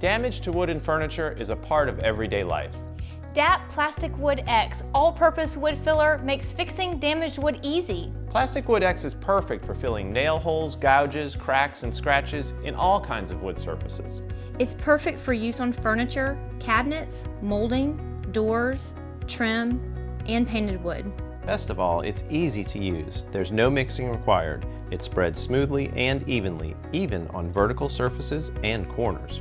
Damage to wood and furniture is a part of everyday life. DAP Plastic Wood X all-purpose wood filler makes fixing damaged wood easy. Plastic Wood X is perfect for filling nail holes, gouges, cracks, and scratches in all kinds of wood surfaces. It's perfect for use on furniture, cabinets, molding, doors, trim, and painted wood. Best of all, it's easy to use. There's no mixing required. It spreads smoothly and evenly, even on vertical surfaces and corners.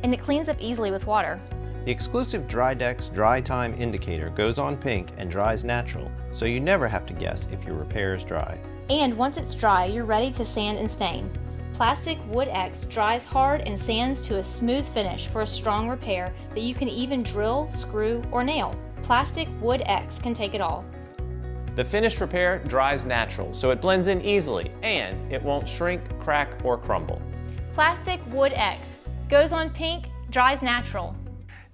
And it cleans up easily with water. The exclusive DryDex Dry Time Indicator goes on pink and dries natural, so you never have to guess if your repair is dry. And once it's dry, you're ready to sand and stain. Plastic Wood X dries hard and sands to a smooth finish for a strong repair that you can even drill, screw, or nail. Plastic Wood X can take it all. The finished repair dries natural, so it blends in easily, and it won't shrink, crack, or crumble. Plastic Wood X goes on pink, dries natural.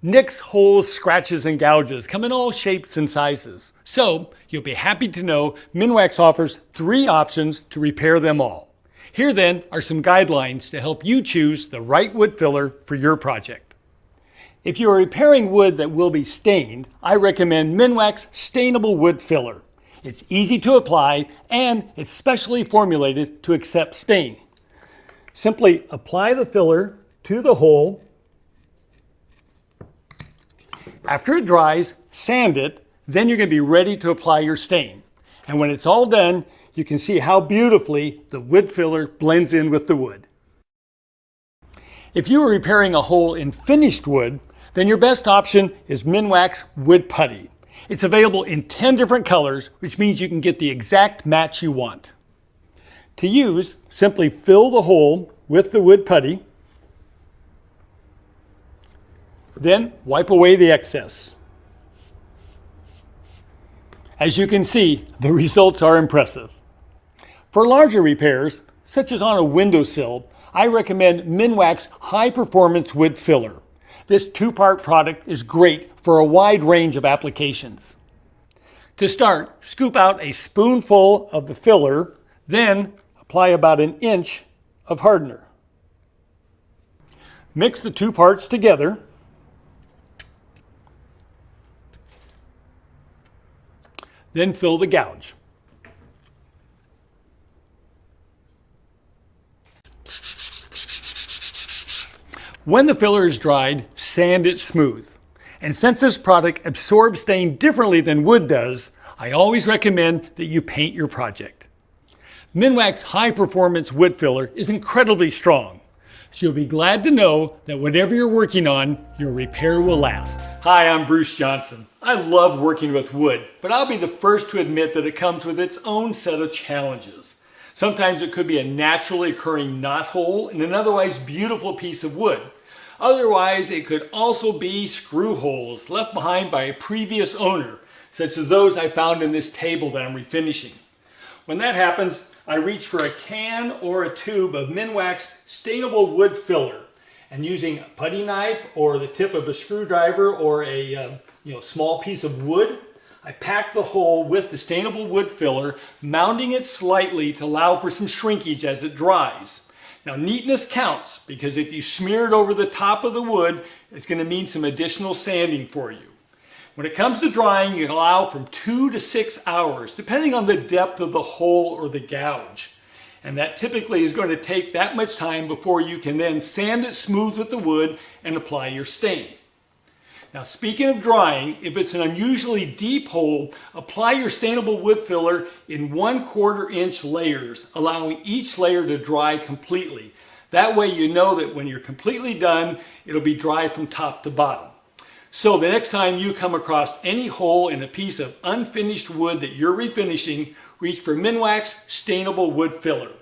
Nicks, holes, scratches, and gouges come in all shapes and sizes. So you'll be happy to know Minwax offers 3 options to repair them all. Here then are some guidelines to help you choose the right wood filler for your project. If you are repairing wood that will be stained, I recommend Minwax Stainable Wood Filler. It's easy to apply and it's specially formulated to accept stain. Simply apply the filler to the hole. After it dries, sand it, then you're going to be ready to apply your stain. And when it's all done, you can see how beautifully the wood filler blends in with the wood. If you are repairing a hole in finished wood, then your best option is Minwax Wood Putty. It's available in 10 different colors, which means you can get the exact match you want. To use, simply fill the hole with the wood putty. Then wipe away the excess. As you can see, the results are impressive. For larger repairs, such as on a windowsill, I recommend Minwax High Performance Wood Filler. This 2-part product is great for a wide range of applications. To start, scoop out a spoonful of the filler, then apply about 1 inch of hardener. Mix the 2 parts together. Then fill the gouge. When the filler is dried, sand it smooth. And since this product absorbs stain differently than wood does, I always recommend that you paint your project. Minwax High Performance Wood Filler is incredibly strong, so you'll be glad to know that whatever you're working on, your repair will last. Hi, I'm Bruce Johnson. I love working with wood, but I'll be the first to admit that it comes with its own set of challenges. Sometimes it could be a naturally occurring knot hole in an otherwise beautiful piece of wood. Otherwise, it could also be screw holes left behind by a previous owner, such as those I found in this table that I'm refinishing. When that happens, I reach for a can or a tube of Minwax Stainable Wood Filler, and using a putty knife or the tip of a screwdriver or a small piece of wood, I pack the hole with the Stainable Wood Filler, mounting it slightly to allow for some shrinkage as it dries. Now, neatness counts, because if you smear it over the top of the wood, it's going to mean some additional sanding for you. When it comes to drying, you can allow from 2 to 6 hours, depending on the depth of the hole or the gouge. And that typically is going to take that much time before you can then sand it smooth with the wood and apply your stain. Now, speaking of drying, if it's an unusually deep hole, apply your Stainable Wood Filler in 1/4 inch layers, allowing each layer to dry completely. That way you know that when you're completely done, it'll be dry from top to bottom. So the next time you come across any hole in a piece of unfinished wood that you're refinishing, reach for Minwax Stainable Wood Filler.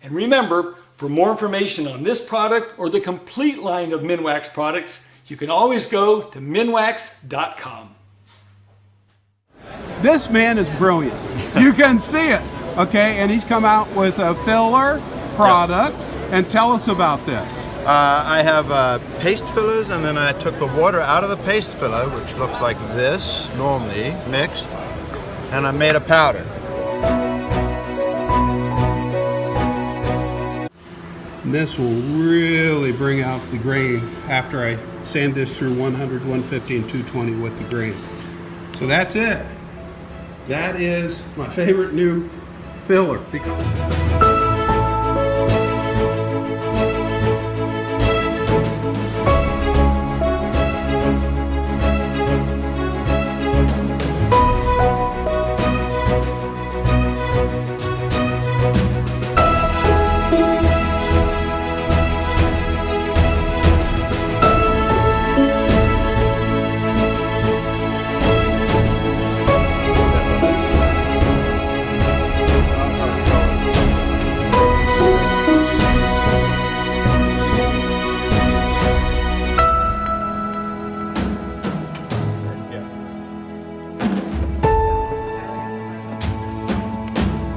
And remember, for more information on this product or the complete line of Minwax products, you can always go to minwax.com. This man is brilliant. You can see it, okay? And he's come out with a filler product. Yep. And tell us about this. I have paste fillers, and then I took the water out of the paste filler, which looks like this normally, mixed, and I made a powder. And this will really bring out the grain after I sand this through 100, 150, and 220 with the grain. So that's it. That is my favorite new filler.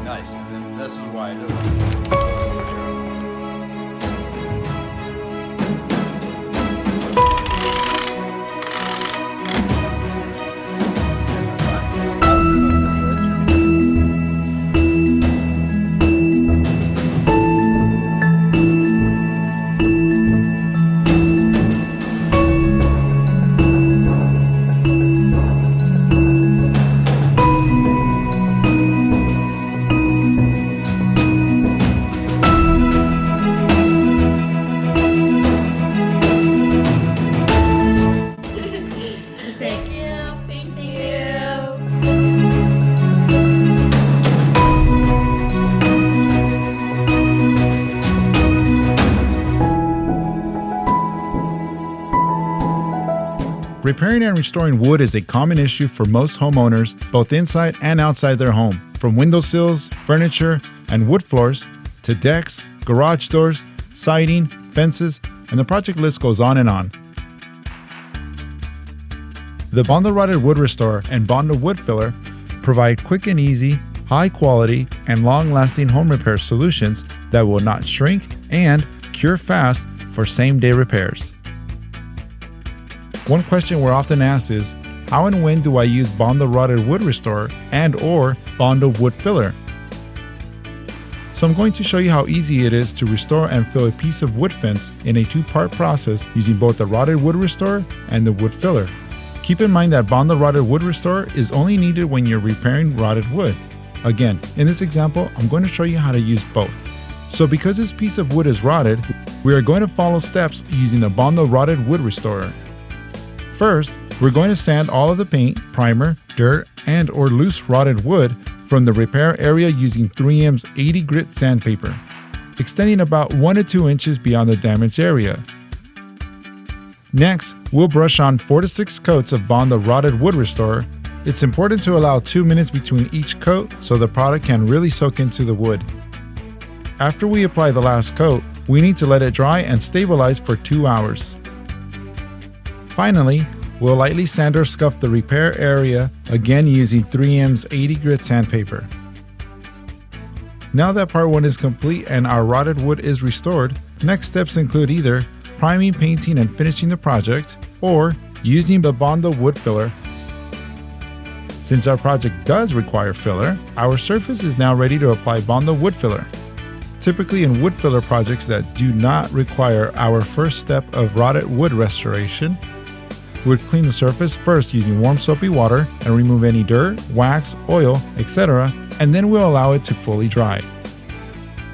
Nice. And this is why I do it. Repairing and restoring wood is a common issue for most homeowners, both inside and outside their home. From windowsills, furniture, and wood floors, to decks, garage doors, siding, fences, and the project list goes on and on. The Bondo Rotted Wood Restorer and Bondo Wood Filler provide quick and easy, high quality, and long-lasting home repair solutions that will not shrink and cure fast for same-day repairs. One question we're often asked is, how and when do I use Bondo Rotted Wood Restorer and or Bondo Wood Filler? So I'm going to show you how easy it is to restore and fill a piece of wood fence in a two-part process using both the Rotted Wood Restorer and the Wood Filler. Keep in mind that Bondo Rotted Wood Restorer is only needed when you're repairing rotted wood. Again, in this example, I'm going to show you how to use both. So because this piece of wood is rotted, we are going to follow steps using the Bondo Rotted Wood Restorer. First, we're going to sand all of the paint, primer, dirt, and or loose rotted wood from the repair area using 3M's 80 grit sandpaper, extending about 1 to 2 inches beyond the damaged area. Next, we'll brush on 4 to 6 coats of Bondo Rotted Wood Restorer. It's important to allow 2 minutes between each coat so the product can really soak into the wood. After we apply the last coat, we need to let it dry and stabilize for 2 hours. Finally, we'll lightly sand or scuff the repair area, again using 3M's 80 grit sandpaper. Now that part 1 is complete and our rotted wood is restored, next steps include either priming, painting, and finishing the project, or using the Bondo Wood Filler. Since our project does require filler, our surface is now ready to apply Bondo Wood Filler. Typically in wood filler projects that do not require our first step of rotted wood restoration, we'll clean the surface first using warm soapy water and remove any dirt, wax, oil, etc., and then we'll allow it to fully dry.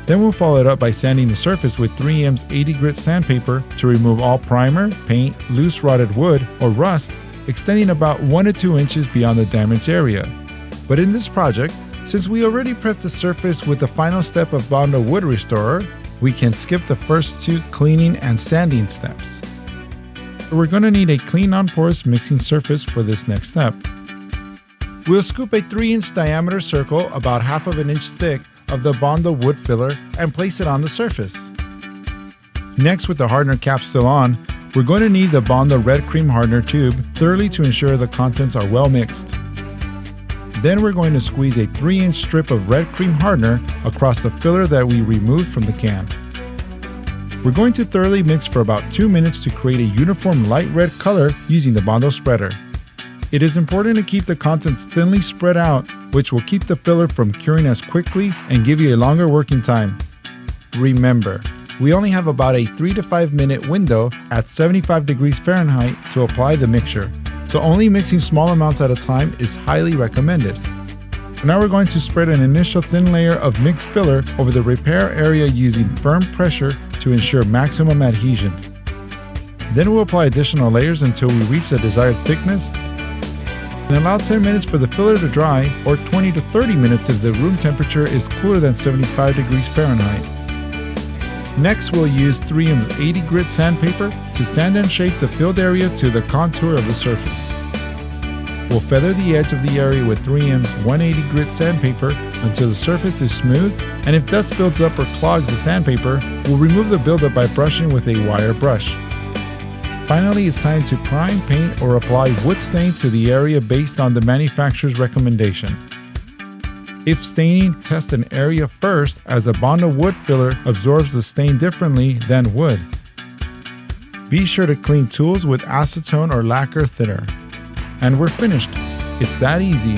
Then we'll follow it up by sanding the surface with 3M's 80 grit sandpaper to remove all primer, paint, loose rotted wood, or rust, extending about 1 to 2 inches beyond the damaged area. But in this project, since we already prepped the surface with the final step of Bondo Wood Restorer, we can skip the first 2 cleaning and sanding steps. We're going to need a clean non-porous mixing surface for this next step. We'll scoop a 3-inch diameter circle about half of an inch thick of the Bondo Wood Filler and place it on the surface. Next, with the hardener cap still on, we're going to need the Bondo Red Cream Hardener tube thoroughly to ensure the contents are well mixed. Then we're going to squeeze a 3-inch strip of red cream hardener across the filler that we removed from the can. We're going to thoroughly mix for about 2 minutes to create a uniform light red color using the Bondo spreader. It is important to keep the contents thinly spread out, which will keep the filler from curing as quickly and give you a longer working time. Remember, We only have about a 3 to 5 minute window at 75 degrees Fahrenheit to apply the mixture, so only mixing small amounts at a time is highly recommended. Now we're going to spread an initial thin layer of mixed filler over the repair area using firm pressure to ensure maximum adhesion. Then we'll apply additional layers until we reach the desired thickness, and allow 10 minutes for the filler to dry, or 20 to 30 minutes if the room temperature is cooler than 75 degrees Fahrenheit. Next, we'll use 3M's 80 grit sandpaper to sand and shape the filled area to the contour of the surface. We'll feather the edge of the area with 3M's 180 grit sandpaper until the surface is smooth, and if dust builds up or clogs the sandpaper, we'll remove the buildup by brushing with a wire brush. Finally, it's time to prime, paint, or apply wood stain to the area based on the manufacturer's recommendation. If staining, test an area first, as a Bondo wood filler absorbs the stain differently than wood. Be sure to clean tools with acetone or lacquer thinner. And we're finished. It's that easy.